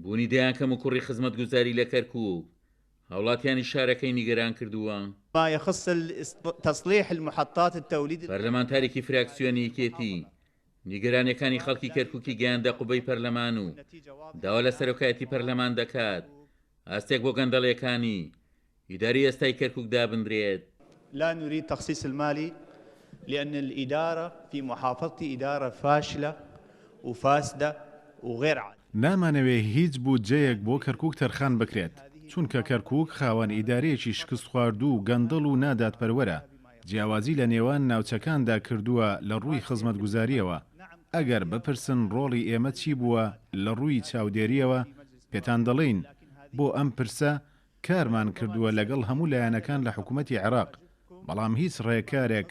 بوونی دەیانکەم و کوڕی خزمەتگوزاری لە کەرکووک هاوڵاتیانی شارەکەی نیگەران کردووە. ما يخص تصليح المحطات التوليد پەرلەمانتارێکی فراکسیۆنی یەکێتی نیگەرانیەکانی خەڵکی کەرکووکی گەیاندە قوبەی پەرلەمان و داوا لە سەرۆکایەتی پەرلەمان دەکات ئاستێک بۆ گەندەڵیەکانی ئیداری ئێستای کەرکووک دابدرێت. لا نريد تخصيص المالي لأن الإدارة في محافظتي إدارة فاشلة وفاسدة وغير عادلة. نامانەوێ هیچ بودجەیەک بۆ کەرکووک تەرخان بکرێت چونکە کەرکووک خاوەن ئیدارەیەکی شکست خواردوو و گەندەڵ و ناداتپەروەرە جیاوازی لە نێوان ناوچەکاندا کردووە لە ڕووی خزمەتگوزاریەوە. ئەگەر بپرسن ڕۆڵی ئێمە چی بووە لە ڕووی چاودێریەوە پێتان دەڵێین بۆ ئەم پرسە کارمان کردووە لەگەڵ هەموو لایەنەکان لە حکوومەتی عێراق بەڵام هیچ ڕێکارێک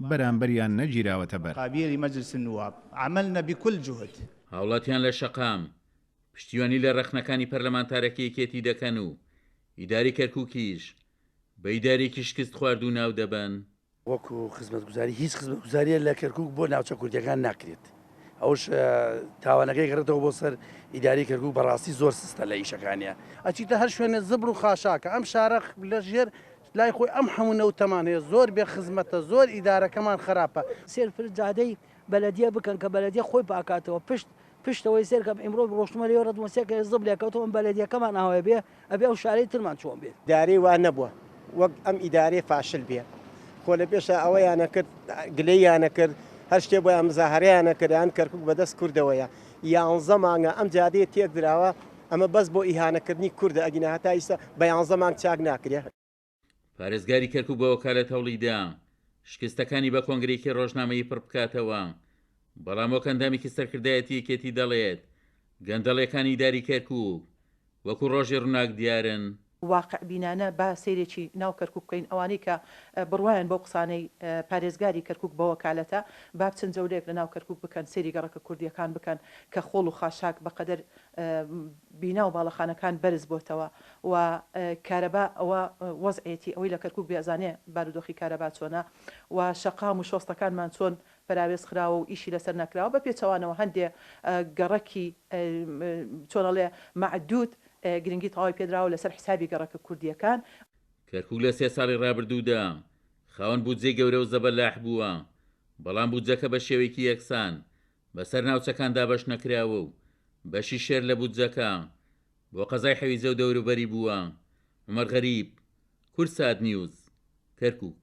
بەرامبەریان نەگیراوەتە بەر. قابيري مجلس النواب عملنا بكل جهد. هاوڵاتیان لە شەقام پشتیوانی لە ڕەخنەکانی پەرلەمانتارەکە یەکێتی دەکەن و ئیداری کەرکووکیش بە ئیدارێکی شکست خواردوو ناو دەبن. وەکو خزمەتگوزاری هیچ خزمەتگوزاریە لە کەرکووک بۆ ناوچە کوردیەکان ناکرێت. ئەوش تاوانەکەی گەڕێتەوە بۆ سەر ئیداری کەرکووک بەڕاستی زۆر سستە لە ئیشەکانیە. ئەچیتە هەر شوێنە زبر و خاشاکە ئەم شارە لە ژێر لای خۆی ئەم هەموو نەوتەمان هەیە زۆر بێ خزمەتە زۆر ئیدارەکەمان خراپە. سێرفر جادەی بەلەدیە بکەن کە بەلەدیە خۆی پاکاتەوە پشتەوەی سێرکەم ئیمڕۆ ڕۆشتمە لێ ڕەدمەسیەکە زب لێکەوتەوە بەلەدیەکەمان ئاوای بێ ئەبێ ئەو شارەی ترمان چۆن بێت. داری وا نەبووە وەک ئەم ئیدارەی فاشل بێ خۆ لە پێشە ئەوەیانە کرد گلەیانە کرد هەر شتێ بۆ ئەم مزاهرەیانە کردیان کەرکووک بەدەست کوردەوەیە 11 مانگە ئەم جادەیە تێک دراوە ئەمە بەس بۆ ئیهانەکردنی کوردە ئەگینە هەتا ئیستا بە 11 مانگ چاک ناکرێت. پارێزگاری کەرکووک بە وەکالەت هەوڵیدا شکستەکانی بە کۆنگرێکی ڕۆژنامەیی پڕ بکاتەوە بەڵام وەک ئەندامێکی سەرکردایەتی یەکێتی دەڵێت گەندەڵیەکانی ئیداری کەرکووک وەکو ڕۆژی ڕووناک دیارن. واقع بینانە با سیرێکی ناو کەرکووک بکەین ئەوانەی کە بڕوایان بۆ قسانەی پارێزگاری کەرکووک بە وەکالەتە با بچن جەولەیەک لە ناو کەرکووک بکەن سێری گەڕەکە کوردیەکان بکەن کە خۆڵ و خاشاک بەقەدەر بینا و باڵەخانەکان بەرز بۆتەوە و کارەبا ئەوە وەزعێتی ئەوەی لە کەرکووک بێزانێ بارودۆخی کارەبا چۆنە و شەقام و شۆستەکانمان چۆن پراوێز خراوە و ئیشی لەسەر نەکراوە بە پێچەوانەوە هەندێ گەڕەکی چۆنەڵێ معدود گرنگی تەواوی پێدراوە لەسەر حسابی گەڕەکە کوردیەکان. کەرکووک لە 3 ساڵی ڕابردوودا خاوەن بودجەی گەورە و زەبەلاح بووە بەڵام بودجەکە بە شێوەیەکی یەکسان بەسەر ناوچەکان دابەش نەکراوە و بەشی شێر لە بودجەکە بۆ قەزای حەویزە و دەوروبەری بووە. عومەر غەریب، کورسات نیوز، کەرکووک.